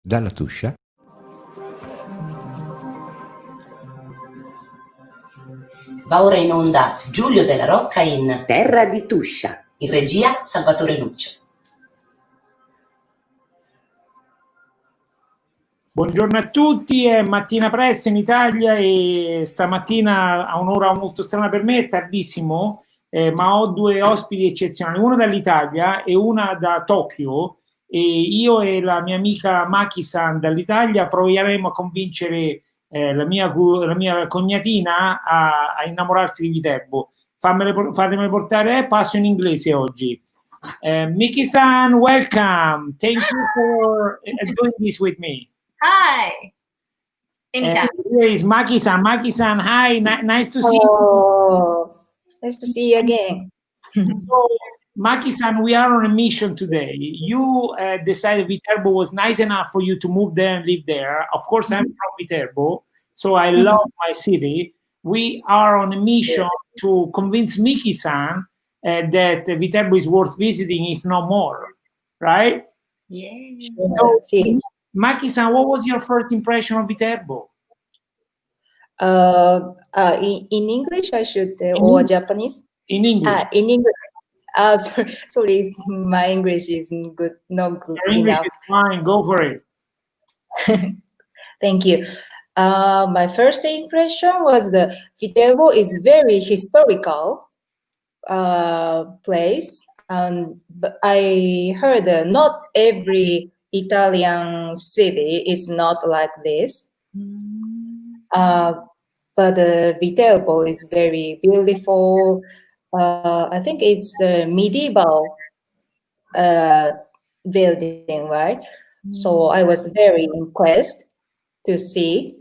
Dalla Tuscia. Va ora in onda Giulio della Rocca in Terra di Tuscia. In regia Salvatore Luccio. Buongiorno a tutti, è mattina presto in Italia e stamattina a un'ora molto strana per me, è tardissimo, ma ho due ospiti eccezionali, una dall'Italia e una da Tokyo, e io e la mia amica Maki-san dall'Italia proveremo a convincere la mia cognatina a innamorarsi di Viterbo. Fatemelo portare, passo in inglese oggi. Miki-san, welcome. Thank you for doing this with me. Hi. Anytime. Here is Maki-san. Maki-san, hi. Nice to see you. Oh, nice to see you again. So, Maki-san, we are on a mission today. You decided Viterbo was nice enough for you to move there and live there. Of course, I'm from Viterbo, so I love my city. We are on a mission to convince Miki-san that Viterbo is worth visiting, if not more, right? Yeah. So, Sì. Maki-san, what was your first impression of Viterbo? In English, I should, or Japanese? In English. In English. Sorry, my English is good, not good Your English enough. is fine. Go for it. Thank you. My first impression was the Viterbo is very historical place. But I heard that not every Italian city is not like this. But Viterbo is very beautiful. I think it's the medieval building, right? So I was very impressed to see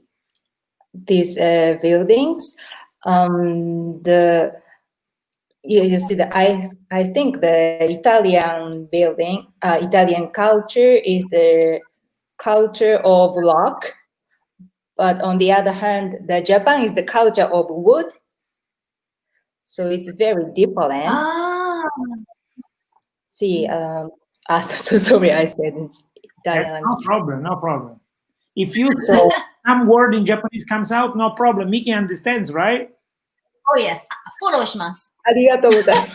these buildings. You see that I think the Italian building, Italian culture is the culture of rock. But on the other hand, the Japan is the culture of wood. So it's very different. See, so sorry, I said in Italian. No problem, no problem. If you some word in Japanese comes out, no problem. Miki understands, right? Oh yes. Follow します。ありがとうございま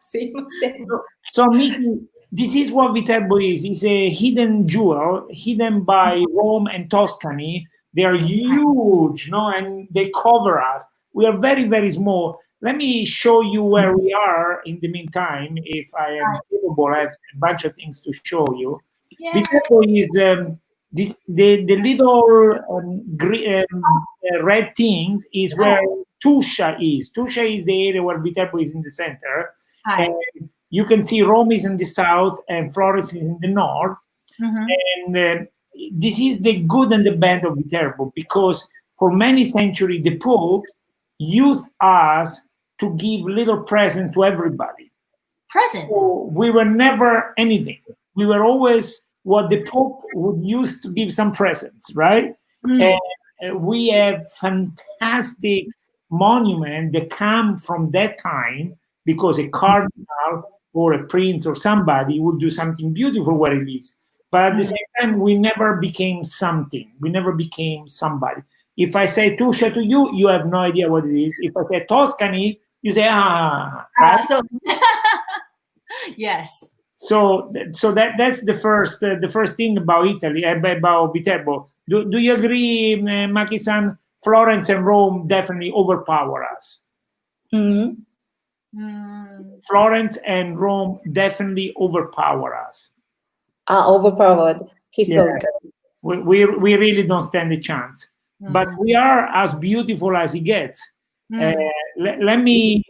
す。すいません。 So Miki, this is what Viterbo is. It's a hidden jewel, hidden by Rome and Tuscany. They are huge, no, and they cover us. We are very, very small. Let me show you where we are in the meantime. If I am capable, I have a bunch of things to show you. Yeah. Viterbo is the little red things is where Tuscia is. Tuscia is the area where Viterbo is in the center. And you can see Rome is in the south and Florence is in the north. And this is the good and the bad of Viterbo, because for many centuries the Pope used us to give little present to everybody. Present. So we were never anything. We were always what the Pope would use to give some presents, right? And we have fantastic monuments that come from that time, because a cardinal or a prince or somebody would do something beautiful where he lives. But at the same time, we never became something. We never became somebody. If I say Tuscia to you, you have no idea what it is. If I say Tuscany, you say, right? So yes. So that's the first thing about Italy, about Viterbo. Do you agree, Maki-san? Florence and Rome definitely overpower us. Florence and Rome definitely overpower us. Overpowered historical. Yeah. We really don't stand a chance. But we are as beautiful as it gets. Let me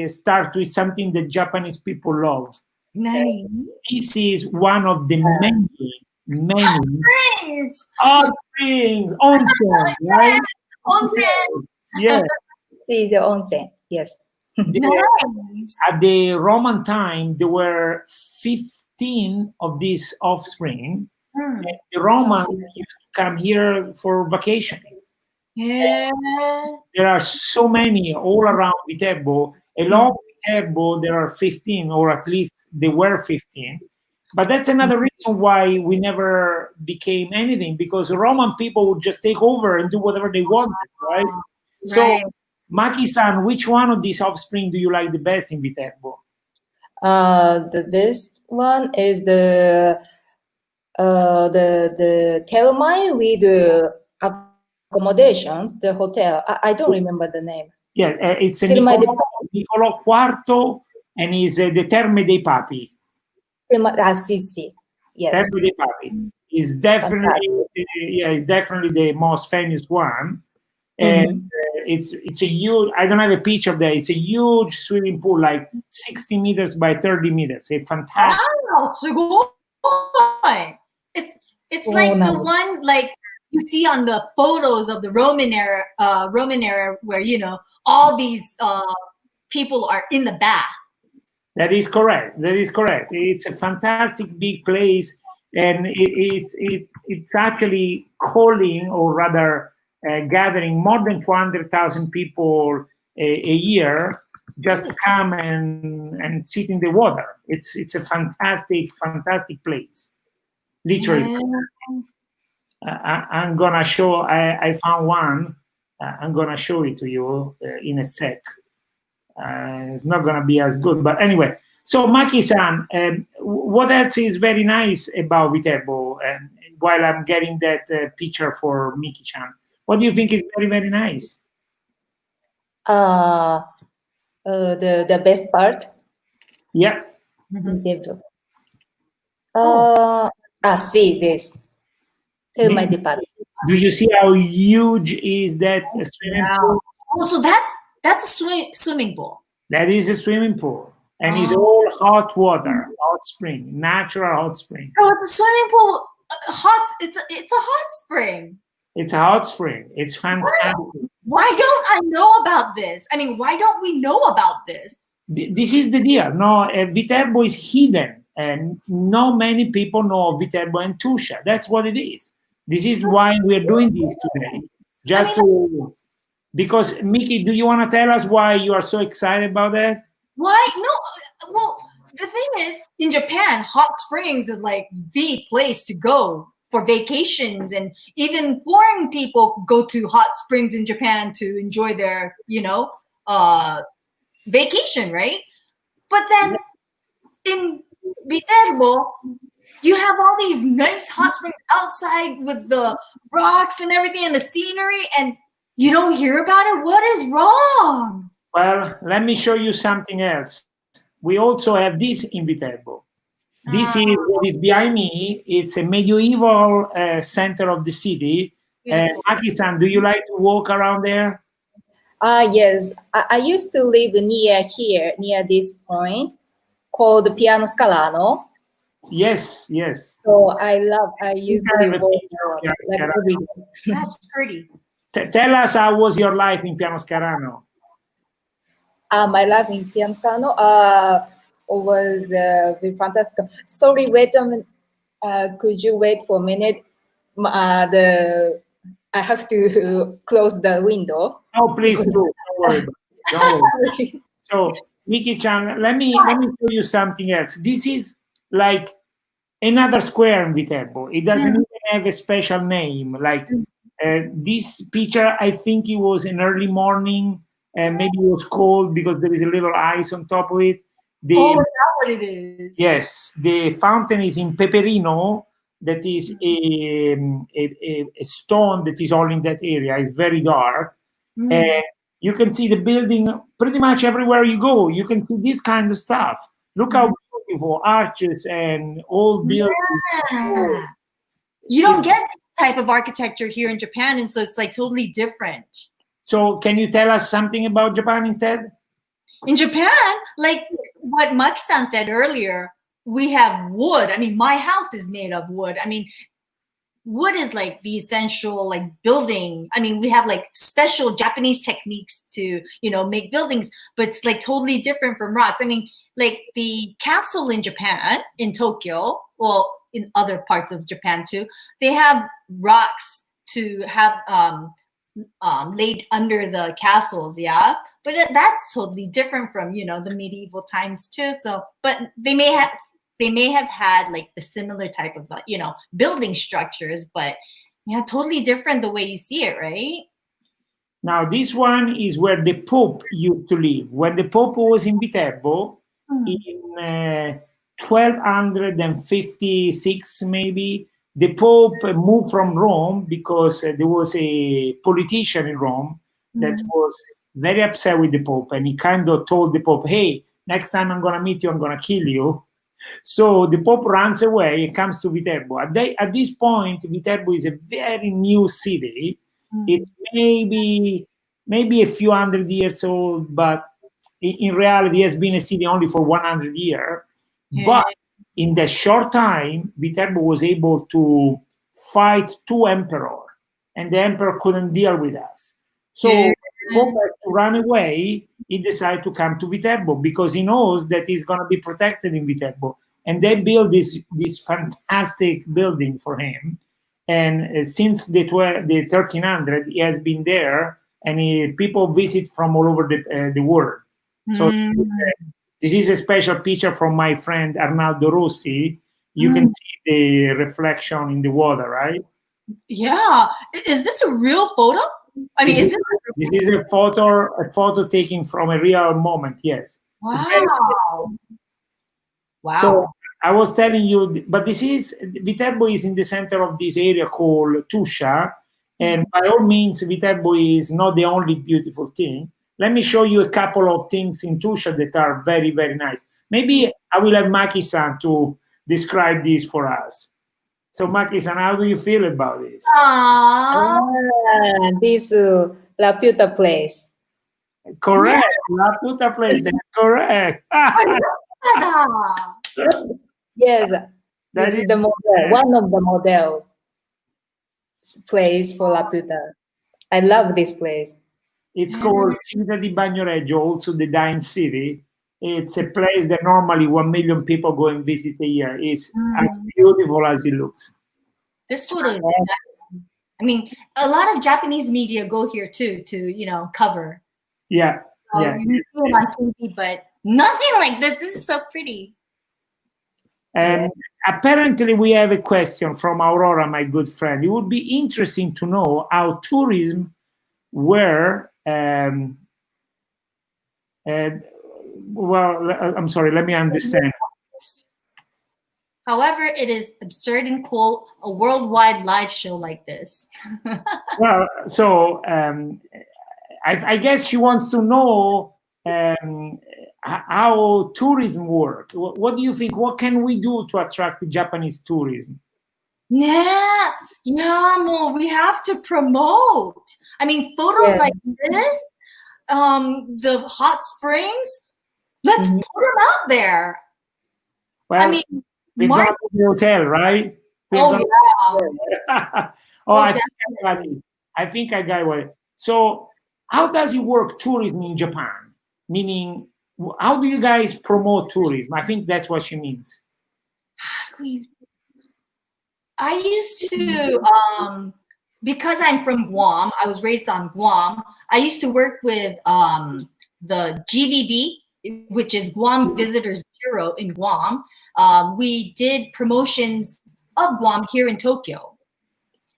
start with something that Japanese people love. This is one of the many hot springs, onsen, right? Onsen. Yeah. See the onsen, yes. Nice. At the Roman time, there were 15 of these offspring. And the Romans used to come here for vacationing. Yeah. There are so many all around Viterbo. Along Viterbo, there are 15, or at least there were 15. But that's another reason why we never became anything, because Roman people would just take over and do whatever they wanted, right? So, Right. Maki-san, which one of these offspring do you like the best in Viterbo? The best one is the Telmai with the accommodation, the hotel. I don't remember the name. Yeah, it's a Telmai Niccolò IV, and is the Terme dei Papi. sì. Yes. Terme dei Papi is definitely, is definitely the most famous one. And it's a huge. I don't have a picture of that. It's a huge swimming pool, like 60 meters by 30 meters. It's fantastic. Wow, すごい. It's like the one like you see on the photos of the Roman era where all these people are in the bath. That is correct. That is correct. It's a fantastic big place, and it's actually calling, or rather gathering more than 200,000 people a year just to come and sit in the water. It's a fantastic place. Literally. I'm gonna show. I found one. I'm gonna show it to you in a sec. It's not gonna be as good, but anyway. So Maki-san, what else is very nice about Viterbo? While I'm getting that picture for Miki-chan, what do you think is very, very nice? The best part. Yeah. Viterbo. See this. My department. Do you see how huge is that swimming pool? Oh, so that's a swimming pool. That is a swimming pool, and it's all hot water, hot spring, natural hot spring. So it's a swimming pool, hot. It's a hot spring. It's a hot spring. It's fantastic. Why don't I know about this? I mean, why don't we know about this? This is the deal. No, Viterbo is hidden, and not many people know Viterbo and Tuscia. That's what it is. This is why we're doing this today. Because Miki, do you want to tell us why you are so excited about that? Why? No. Well, the thing is, in Japan, hot springs is like the place to go for vacations, and even foreign people go to hot springs in Japan to enjoy their, vacation, right? But then in Viterbo, you have all these nice hot springs outside with the rocks and everything and the scenery, and you don't hear about it? What is wrong? Well, let me show you something else. We also have this in Viterbo. This is what is behind me. It's a medieval center of the city. Maki-san, do you like to walk around there? Yes. I used to live near this point called Piano Scalano. Yes. So I used to walk like every day. That's pretty. Tell us, how was your life in Piano Scarano? My life in Piano Scalano was very fantastic. Sorry, wait a minute. Could you wait for a minute? I have to close the window. Oh, please do. Don't worry. Don't worry. So, Miki-chan, let me show you something else. This is like another square in Viterbo. It doesn't even have a special name. Like this picture, I think it was an early morning, and maybe it was cold because there is a little ice on top of it. Is that what it is? Yes, the fountain is in Peperino. That is a stone that is all in that area. It's very dark. And you can see the building pretty much everywhere you go. You can see this kind of stuff. Look how beautiful arches and old buildings. Yeah. You don't get this type of architecture here in Japan, and so it's like totally different. So can you tell us something about Japan instead? In Japan, like what Maki-san said earlier, we have wood. I mean, my house is made of wood. I mean, wood is like the essential like building. I mean, we have like special Japanese techniques to, make buildings, but it's like totally different from rocks. I mean, like the castle in Japan, in Tokyo, well, in other parts of Japan too, they have rocks to have laid under the castles, yeah. But that's totally different from the medieval times too. So, but they may have they may have had like the similar type of building structures, but yeah, totally different the way you see it, right? Now, this one is where the Pope used to live. When the Pope was in Viterbo, in 1256, maybe, the Pope moved from Rome because there was a politician in Rome that was very upset with the Pope, and he kind of told the Pope, hey, next time I'm going to meet you, I'm going to kill you. So the Pope runs away and comes to Viterbo. At this point, Viterbo is a very new city. It's maybe a few hundred years old, but in reality, it has been a city only for 100 years. But in that short time, Viterbo was able to fight 2 emperors, and the emperor couldn't deal with us. So Pope had to run away. He decided to come to Viterbo because he knows that he's going to be protected in Viterbo. And they built this fantastic building for him. And since the 1300, he has been there, and people visit from all over the world. So this is a special picture from my friend Arnaldo Rossi. You can see the reflection in the water, right? Yeah. Is this a real photo? I mean, this is a photo taken from a real moment. Yes. Wow. Wow. So I was telling you, but Viterbo is in the center of this area called Tuscia, and by all means, Viterbo is not the only beautiful thing. Let me show you a couple of things in Tuscia that are very, very nice. Maybe I will have Maki-san to describe this for us. So Maki-san, how do you feel about this? This La Puta place. Correct. La Puta place. That's correct. Yes, this is the model, one of the model place for La Puta. I love this place. It's called Città di Bagnoregio, also the Dying City. It's a place that normally 1 million people go and visit a year. It's as beautiful as it looks. This photo, I mean, a lot of Japanese media go here too to cover. Yeah, yeah. You see it on TV, but nothing like this. This is so pretty. And apparently we have a question from Aurora, my good friend. It would be interesting to know how tourism were, well, I'm sorry, let me understand. However, it is absurd and cool, a worldwide live show like this. Well, so I guess she wants to know how tourism works. What do you think? What can we do to attract the Japanese tourism? Yeah, well, we have to promote. I mean, photos like this, the hot springs, let's put them out there. Well, I mean, we've gone to the hotel, right? Yeah. Oh, I think I got it. So how does it work, tourism in Japan? Meaning, how do you guys promote tourism? I think that's what she means. I used to, because I'm from Guam, I was raised on Guam. I used to work with the GVB, which is Guam Visitors Bureau in Guam. We did promotions of Guam here in Tokyo.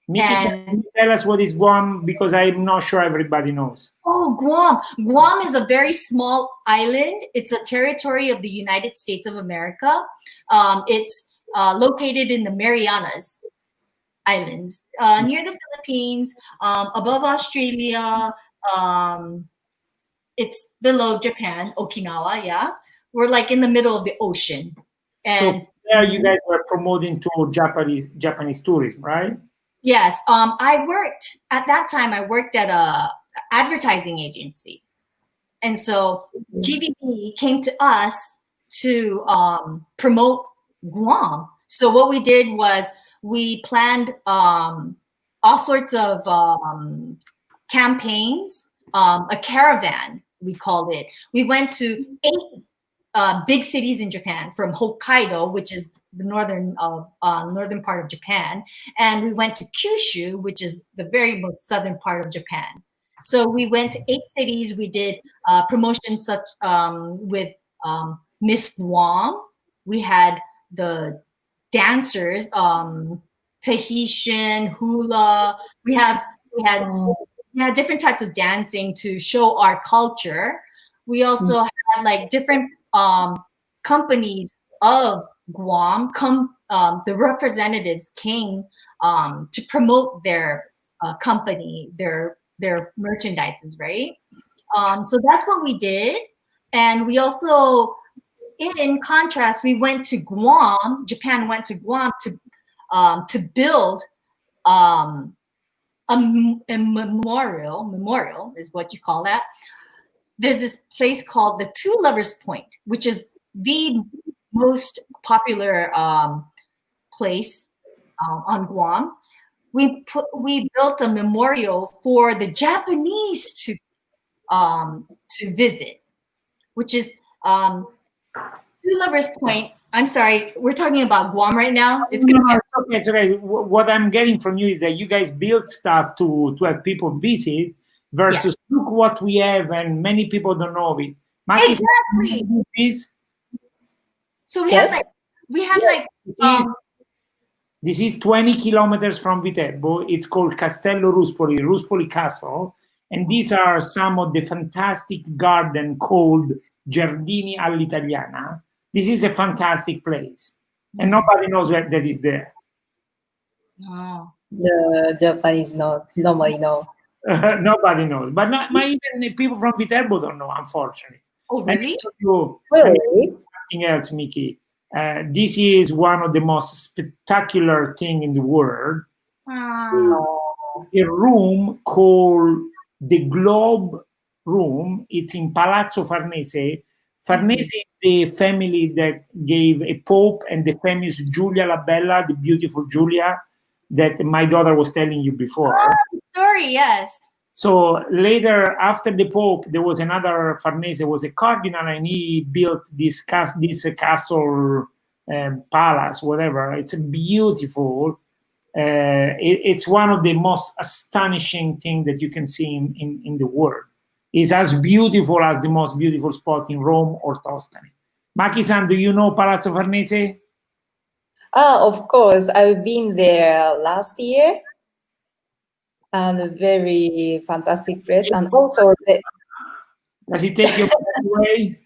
Miki, can you tell us what is Guam? Because I'm not sure everybody knows. Oh, Guam. Guam is a very small island. It's a territory of the United States of America. It's located in the Marianas Islands, near the Philippines, above Australia. It's below Japan, Okinawa, yeah. We're like in the middle of the ocean. And so there you guys were promoting to Japanese tourism, right? Yes. At that time, I worked at a advertising agency. And so GVB came to us to promote Guam. So what we did was we planned all sorts of campaigns, a caravan, we called it. We went to 8 big cities in Japan, from Hokkaido, which is the northern part of Japan, and we went to Kyushu, which is the very most southern part of Japan. So we went to 8 cities. We did promotions such with Miss Guam. We had the dancers, Tahitian, hula. We had different types of dancing to show our culture. We also had like different companies of Guam come. The representatives came to promote their company, their merchandises, right? So that's what we did, and we also, in contrast, we went to Guam. Japan went to Guam to build a memorial is what you call that. There's this place called the Two Lovers Point, which is the most popular place on Guam. We built a memorial for the Japanese to visit, which is Two Lovers Point. I'm sorry, we're talking about Guam right now. It's okay. It's okay. What I'm getting from you is that you guys build stuff to have people visit versus look what we have, and many people don't know it. Maki, exactly. So we had this is 20 kilometers from Viterbo. It's called Castello Ruspoli Castle. And these are some of the fantastic garden called Giardini all'Italiana. This is a fantastic place. And nobody knows that is there. No. The Japanese nobody know. Nobody knows. But even people from Viterbo don't know, unfortunately. Oh, really? Something else, Miki. This is one of the most spectacular thing in the world. A room called the Globe Room. It's in Palazzo Farnese. Farnese is the family that gave a pope and the famous Giulia la Bella, the beautiful Giulia, that my daughter was telling you before. Story, yes. So later, after the pope, there was another Farnese, was a cardinal, and he built this castle, palace, whatever. It's beautiful. It's one of the most astonishing things that you can see in the world. It's as beautiful as the most beautiful spot in Rome or Tuscany. Maki-san, do you know Palazzo Farnese? Of course, I've been there last year. And a very fantastic place, and also does it take you away?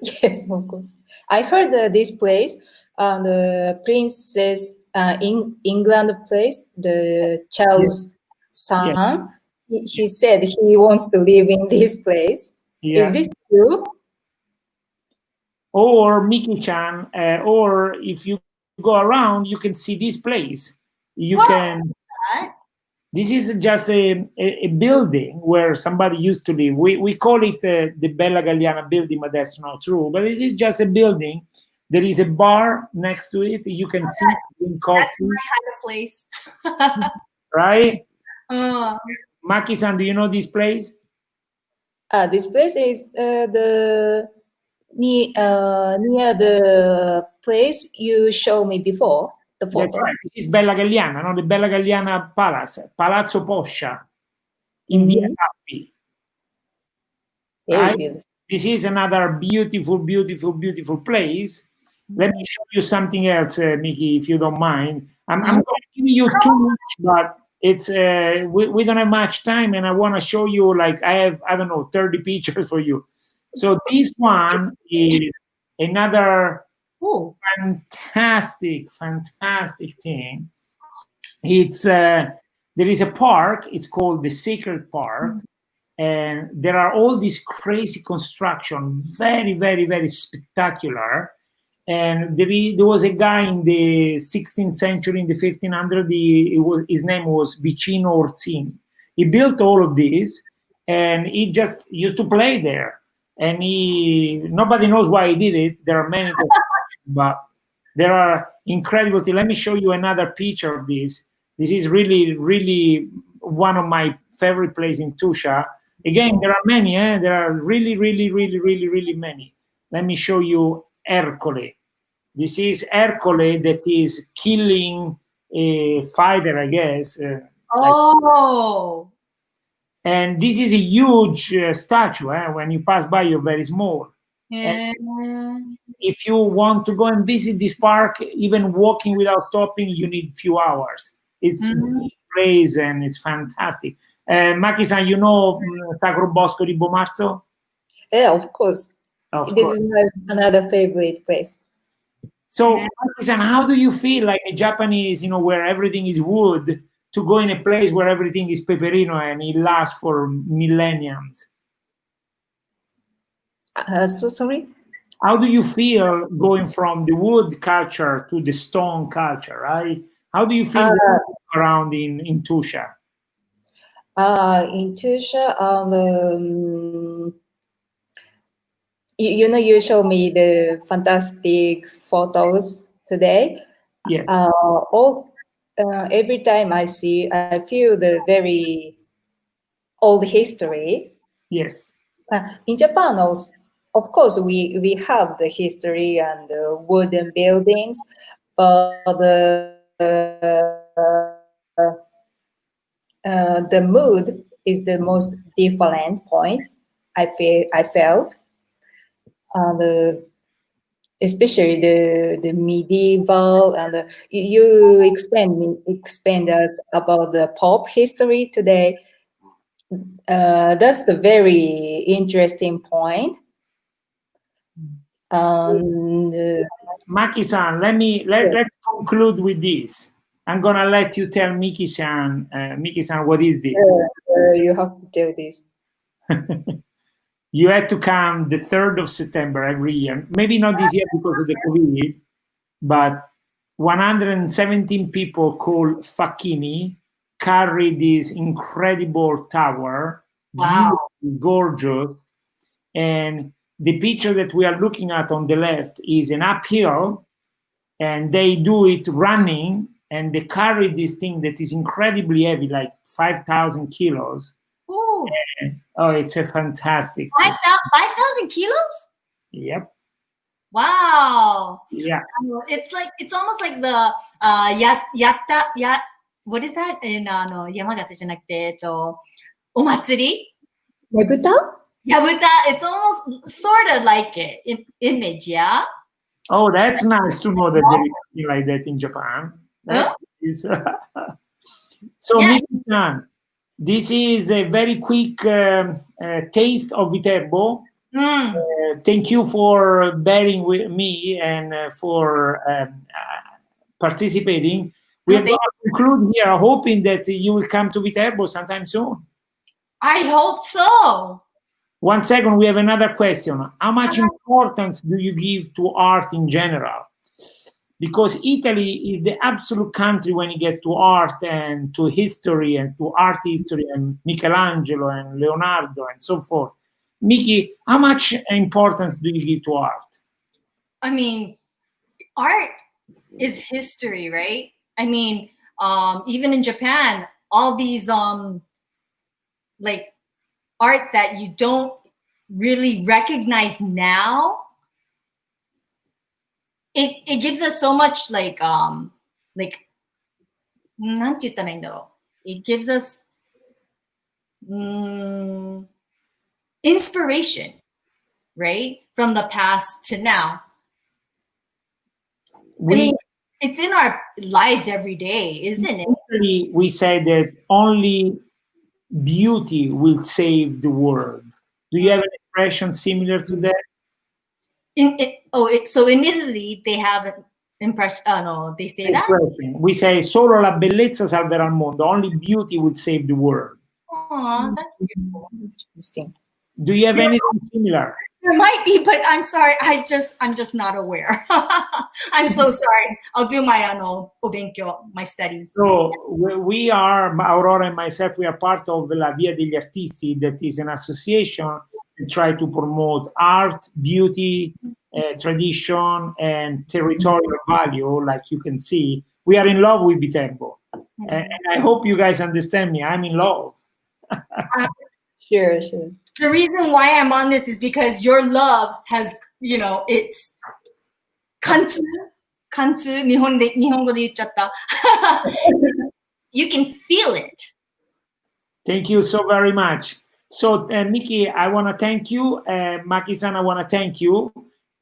Yes, of course. I heard this place, the Princess in England place, the Charles' son. He said he wants to live in this place. Is this true? Or Miki-chan, or if you go around, you can see this place. You can. This is just a building where somebody used to live. We call it the Bella Galliana building, but that's not true. But this is just a building. There is a bar next to it. You can sit, drink coffee. That's my kind of place. Right? Maki-san, do you know this place? This place is near the place you showed me before. The photo. That's right. This is Bella Galliana, no? The Bella Galliana Palace, Palazzo Poscia, in Via Tappi. Right? This is another beautiful, beautiful, beautiful place. Let me show you something else, Miki, if you don't mind. I'm going to give you too much, but it's we don't have much time, and I want to show you, like, I have, I don't know, 30 pictures for you. So this one is another fantastic thing. It's there is a park. It's called the Sacred Park, and there are all these crazy construction, very, very, very spectacular. And there was a guy in the 16th century, in the 1500s. His name was Vicino Orsini. He built all of this, and he just used to play there. And nobody knows why he did it. There are many, but there are incredible things. Let me show you another picture of this. This is really, really one of my favorite places in Tuscia. Again, there are many. There are really, really, really, really, really many. Let me show you Ercole. This is Ercole that is killing a fighter, I guess. And this is a huge statue. When you pass by, you're very small. Yeah. If you want to go and visit this park, even walking without stopping, you need few hours. It's a big place and it's fantastic. Maki-san, you know Sacro Bosco di Bomarzo? Yeah, of course. Of This course. is my another favorite place. So, Maki-san, how do you feel like a Japanese, where everything is wood, to go in a place where everything is peperino and it lasts for millenniums? So sorry. How do you feel going from the wood culture to the stone culture, right? How do you feel around in Tusha? In Tusha, you show me the fantastic photos today. Yes. Every time I feel the very old history. Yes. In Japan, also, of course, we have the history and the wooden buildings, but the mood is the most different point I felt, especially the medieval, and you explained us about the pop history today. That's the very interesting point. Maki-san, let's conclude with this. I'm gonna let you tell Miki-san, what is this? You have to tell this. You had to come the 3rd of September every year. Maybe not this year because of the COVID, but 117 people called Facchini carry this incredible tower, Wow. gorgeous. And the picture that we are looking at on the left is an uphill, and they do it running, and they carry this thing that is incredibly heavy, like 5,000 kilos. Ooh. Oh, it's a fantastic. 5,000 kilos? Yep. Wow. Yeah. It's almost like the what is that in Yamagata じゃなくてお祭り? Yabuta? Yabuta. It's almost sort of like it image, yeah. Oh, that's nice to know that there is something like that in Japan. That's so, Yeah. Miki-san, this is a very quick taste of Viterbo. Thank you for bearing with me and for participating. We are going to conclude here, hoping that you will come to Viterbo sometime soon. I hope so. 1 second, we have another question. How much importance do you give to art in general? Because Italy is the absolute country when it gets to art and to history and to art history and Michelangelo and Leonardo and so forth. Miki, how much importance do you give to art? I mean, art is history, right? I mean, even in Japan, all these like art that you don't really recognize now, it gives us so much like なんて言ったらいいんだろう. It gives us inspiration, right? From the past to now. I mean, it's in our lives every day, isn't it? We say that only beauty will save the world. Do you have an expression similar to that? So in Italy, they have an impression. No, they say that. We say solo la bellezza salverà il mondo. Only beauty will save the world. Oh, that's beautiful. Interesting. Do you have anything similar? There might be, but I'm sorry. I'm just not aware. I'm so sorry. I'll do my obenkyo, my studies. So we are, Aurora and myself, we are part of La Via degli Artisti, that is an association that try to promote art, beauty, tradition, and territorial value. Like you can see, we are in love with Viterbo. And I hope you guys understand me. I'm in love. Sure. The reason why I'm on this is because your love has, it's kantu, 日本語で言っちゃった. You can feel it. Thank you so very much. So, Miki, I want to thank you. Maki-san, I want to thank you.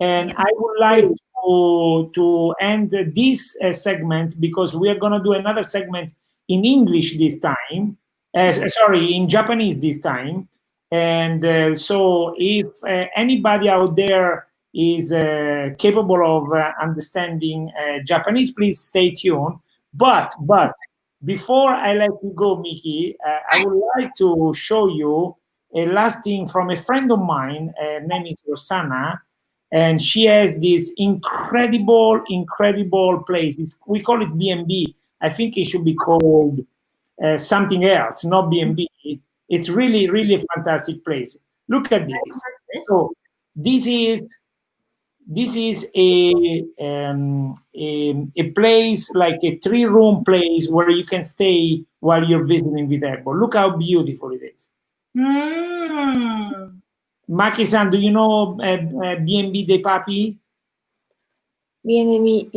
And I would like to end this segment because we are going to do another segment in English this time. Sorry, in Japanese this time. And so if anybody out there is capable of understanding Japanese, please stay tuned. But before I let you go, Miki, I would like to show you a last thing from a friend of mine. Her name is Rosanna, and she has this incredible place. We call it B&B. I think it should be called something else, not B&B. It's really a fantastic place. Look at this. So this is a place, like a 3-room place where you can stay while you're visiting Viterbo. Look how beautiful it is. Maki-san, do you know B&B dei Papi? B&B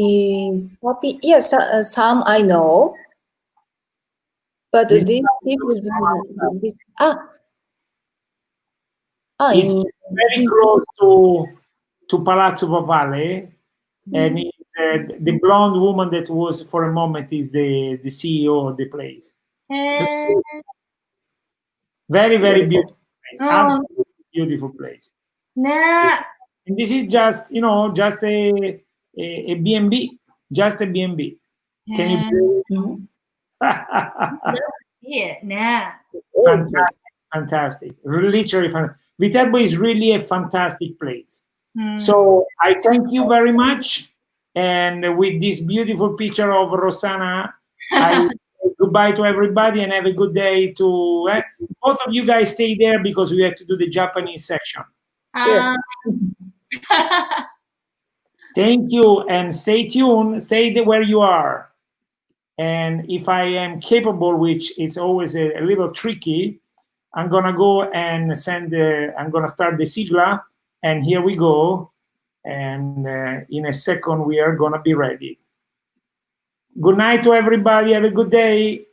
Papi? Yes, some I know. But this is this. It's very close to Palazzo Papale, and it's, the blonde woman that was for a moment is the CEO of the place. Very beautiful place. Absolutely beautiful place. And this is just, just a B&B, just a B&B. Can you believe it? Fantastic. Literally fantastic. Viterbo is really a fantastic place. So I thank you very much. And with this beautiful picture of Rosanna, I say goodbye to everybody and have a good day to both of you guys. Stay there because we have to do the Japanese section. Thank you, and stay tuned. Stay where you are. And if I am capable, which is always a little tricky, I'm gonna go and I'm gonna start the sigla, and here we go. And in a second, we are gonna be ready. Good night to everybody. Have a good day.